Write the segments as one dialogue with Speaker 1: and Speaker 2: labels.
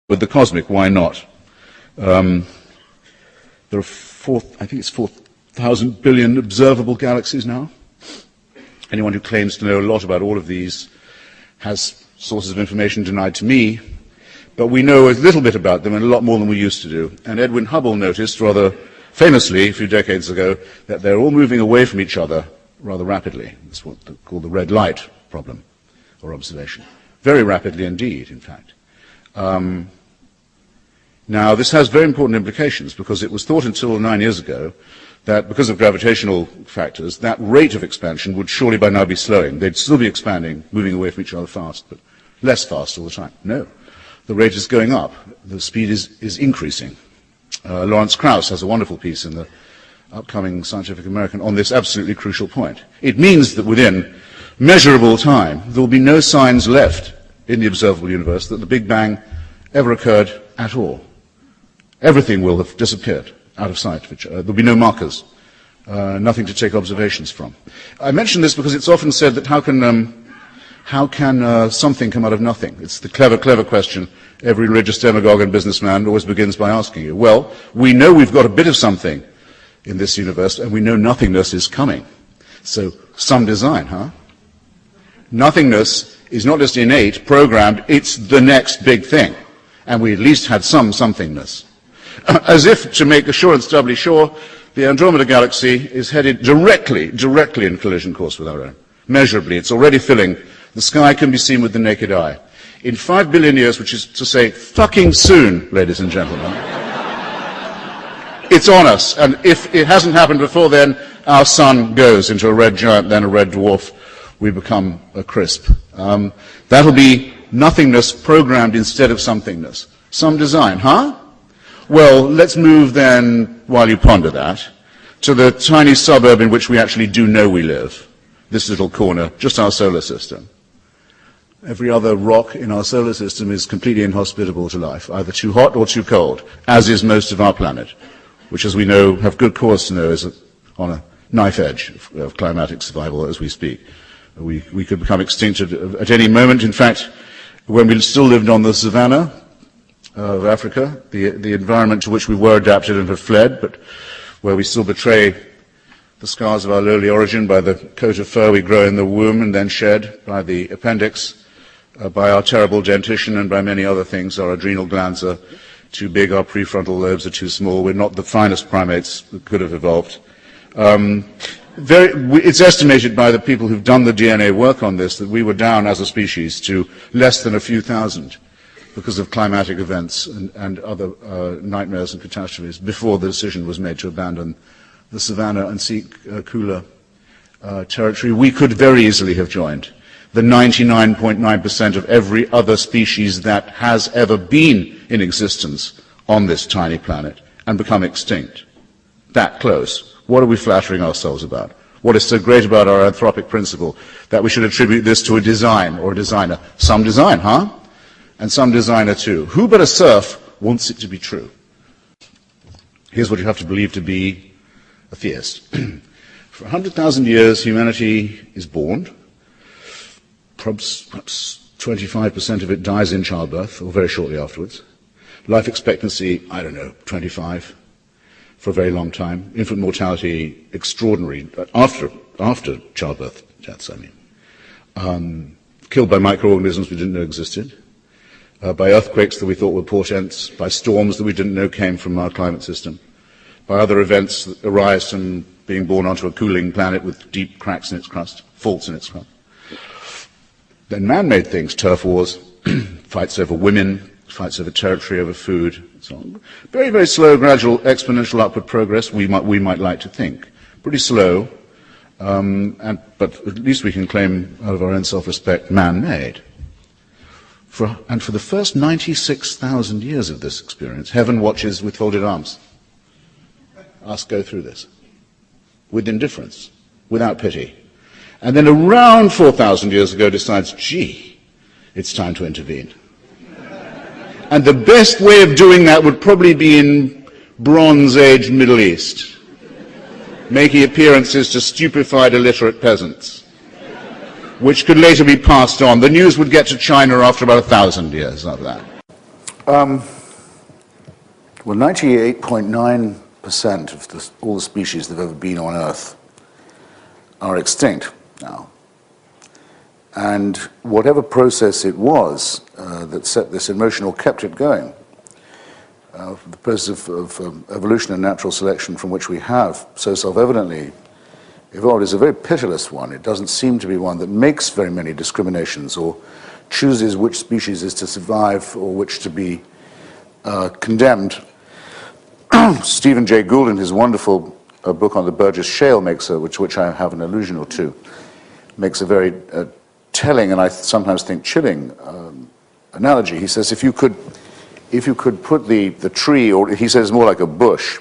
Speaker 1: with the cosmic, why not? There are I think it's 4,000 billion observable galaxies now. Anyone who claims to know a lot about all of these has sources of information denied to me, but we know a little bit about them and a lot more than we used to do. And Edwin Hubble noticed rather famously a few decades ago that they're all moving away from each other rather rapidly. It's what they call the red light problem or observation. Very rapidly indeed, in fact. Now, this has very important implications because it was thought until 9 years ago that because of gravitational factors, that rate of expansion would surely by now be slowing. They'd still be expanding, moving away from each other fast, but less fast all the time. No, the rate is going up. The speed is increasing. Lawrence Krauss has a wonderful piece in the upcoming Scientific American on this absolutely crucial point. It means that within measurable time, there will be no signs left in the observable universe that the Big Bang ever occurred at all. Everything will have disappeared out of sight. There will be no markers, nothing to take observations from. I mention this because it's often said that how can something come out of nothing? It's the clever question every religious demagogue and businessman always begins by asking you. Well, we know we've got a bit of something in this universe, and we know nothingness is coming. So, some design, huh? Nothingness is not just innate, programmed, it's the next big thing. And we at least had some somethingness. As if to make assurance doubly sure, the Andromeda Galaxy is headed directly in collision course with our own. Measurably, it's already filling. The sky can be seen with the naked eye. In 5 billion years, which is to say fucking soon, ladies and gentlemen, it's on us. And if it hasn't happened before then, our sun goes into a red giant, then a red dwarf. We become a crisp. That'll be nothingness programmed instead of somethingness. Some design, huh? Well, let's move then, while you ponder that, to the tiny suburb in which we actually do know we live. This little corner, just our solar system. Every other rock in our solar system is completely inhospitable to life, either too hot or too cold, as is most of our planet, which, as we know, have good cause to know, is on a knife edge of climatic survival as we speak. We could become extinct at any moment. In fact, when we still lived on the savannah of Africa, the environment to which we were adapted and have fled, but where we still betray the scars of our lowly origin by the coat of fur we grow in the womb and then shed, by the appendix, by our terrible dentition, and by many other things. Our adrenal glands are too big, our prefrontal lobes are too small. We're not the finest primates that could have evolved. It's estimated by the people who've done the DNA work on this that we were down as a species to less than a few thousand because of climatic events and other nightmares and catastrophes before the decision was made to abandon the savannah and seek cooler territory. We could very easily have joined the 99.9% of every other species that has ever been in existence on this tiny planet and become extinct. That close. What are we flattering ourselves about? What is so great about our anthropic principle that we should attribute this to a design or a designer? Some design, huh? And some designer too. Who but a serf wants it to be true? Here's what you have to believe to be a theist. For 100,000 years, humanity is born. Perhaps 25% of it dies in childbirth or very shortly afterwards. Life expectancy, I don't know, 25 for a very long time. Infant mortality extraordinary after childbirth deaths, I mean. Killed by microorganisms we didn't know existed. By earthquakes that we thought were portents, by storms that we didn't know came from our climate system, by other events that arise from being born onto a cooling planet with deep cracks in its crust, faults in its crust. Then man-made things, turf wars, fights over women, fights over territory, over food, and so on. Very, very slow, gradual, exponential upward progress, we might like to think. Pretty slow, but at least we can claim out of our own self-respect, man-made. And for the first 96,000 years of this experience, heaven watches with folded arms. Us go through this. With indifference, without pity. And then around 4,000 years ago decides, gee, it's time to intervene. And the best way of doing that would probably be in Bronze Age Middle East, making appearances to stupefied illiterate peasants, which could later be passed on. The news would get to China after about 1,000 years of that. Well, 98.9% of all the species that have ever been on Earth are extinct now. And whatever process it was that set this in motion or kept it going, the process of evolution and natural selection from which we have so self-evidently evolved is a very pitiless one. It doesn't seem to be one that makes very many discriminations or chooses which species is to survive or which to be condemned. Stephen Jay Gould, in his wonderful book on the Burgess Shale, which I have an allusion or two, makes a very telling and I sometimes think chilling analogy. He says if you could put the tree, or he says more like a bush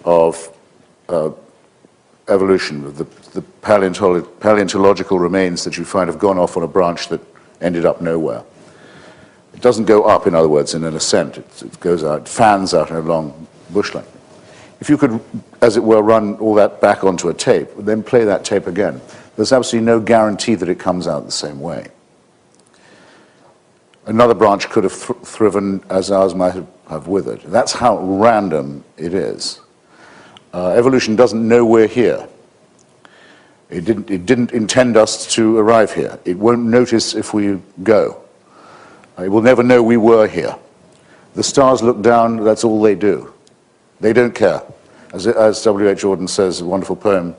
Speaker 1: of evolution, the paleontological remains that you find have gone off on a branch that ended up nowhere. It doesn't go up, in other words, in an ascent. It goes out, fans out in a long bush line. If you could, as it were, run all that back onto a tape, then play that tape again, there's absolutely no guarantee that it comes out the same way. Another branch could have thriven as ours might have withered. That's how random it is. Evolution doesn't know we're here. It didn't intend us to arrive here. It won't notice if we go. It will never know we were here. The stars look down, that's all they do. They don't care. As W.H. Auden says, a wonderful poem,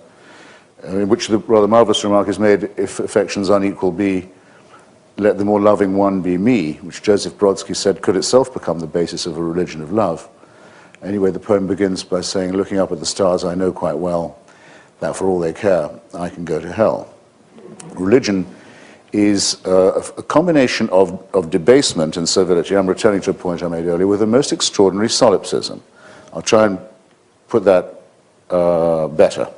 Speaker 1: in which the rather marvelous remark is made, if affections unequal be, let the more loving one be me, which Joseph Brodsky said could itself become the basis of a religion of love. Anyway, the poem begins by saying, looking up at the stars, I know quite well that for all they care, I can go to hell. Religion is a combination of debasement and servility. I'm returning to a point I made earlier, with the most extraordinary solipsism. I'll try and put that better.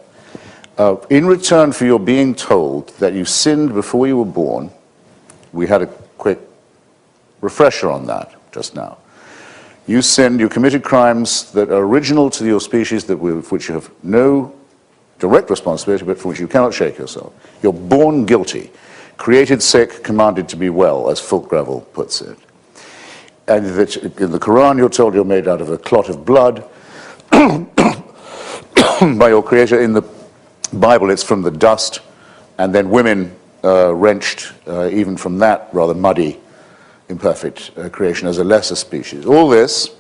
Speaker 1: In return for your being told that you sinned before you were born, we had a quick refresher on that just now. You sinned, you committed crimes that are original to your species, with which you have no direct responsibility, but from which you cannot shake yourself. You're born guilty, created sick, commanded to be well, as Fulk Gravel puts it. And that in the Quran you're told you're made out of a clot of blood by your Creator. In the Bible it's from the dust, and then women wrenched even from that rather muddy, imperfect creation as a lesser species. All this,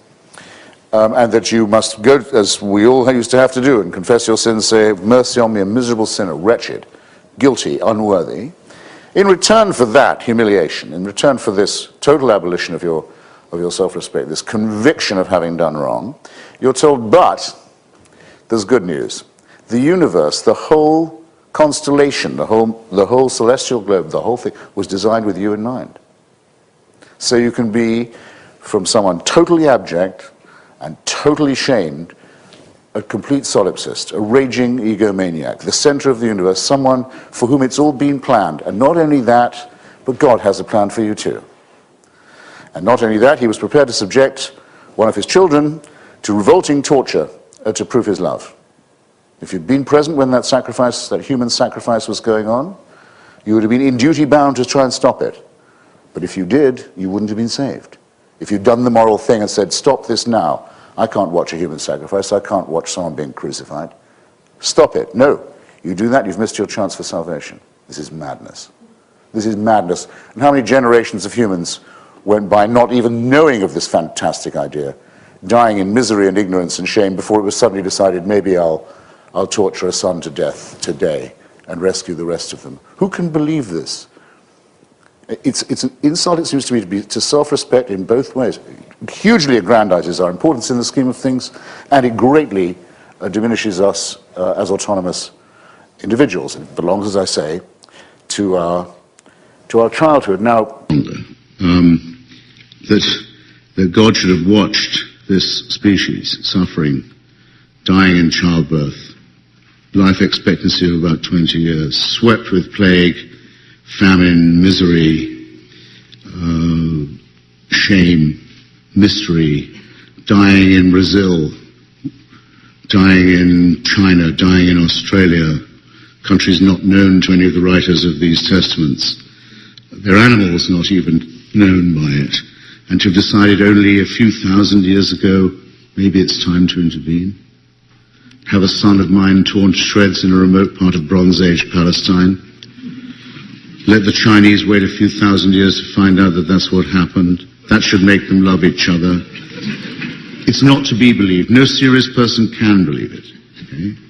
Speaker 1: and that you must go, as we all used to have to do, and confess your sins, say, mercy on me, a miserable sinner, wretched, guilty, unworthy. In return for that humiliation, in return for this total abolition of your self-respect, this conviction of having done wrong, you're told, but there's good news. The universe, the whole constellation, the whole celestial globe, the whole thing was designed with you in mind. So you can be, from someone totally abject and totally shamed, a complete solipsist, a raging egomaniac, the center of the universe, someone for whom it's all been planned. And not only that, but God has a plan for you too. And not only that, he was prepared to subject one of his children to revolting torture to prove his love. If you'd been present when that sacrifice, that human sacrifice was going on, you would have been in duty bound to try and stop it. But if you did, you wouldn't have been saved. If you'd done the moral thing and said, stop this now, I can't watch a human sacrifice, I can't watch someone being crucified. Stop it. No. You do that, you've missed your chance for salvation. This is madness. This is madness. And how many generations of humans went by not even knowing of this fantastic idea, dying in misery and ignorance and shame before it was suddenly decided, maybe I'll torture a son to death today and rescue the rest of them. Who can believe this? It's an insult, it seems to me, to self-respect in both ways. It hugely aggrandizes our importance in the scheme of things, and it greatly diminishes us as autonomous individuals. It belongs, as I say, to our childhood. Now,
Speaker 2: that God should have watched this species suffering, dying in childbirth, life expectancy of about 20 years, swept with plague, famine, misery, shame, mystery, dying in Brazil, dying in China, dying in Australia, countries not known to any of the writers of these testaments. Their animals not even known by it. and to have decided only a few thousand years ago, maybe it's time to intervene? Have a son of mine torn to shreds in a remote part of Bronze Age Palestine? Let the Chinese wait a few thousand years to find out that that's what happened. That should make them love each other. It's not to be believed. No serious person can believe it. Okay?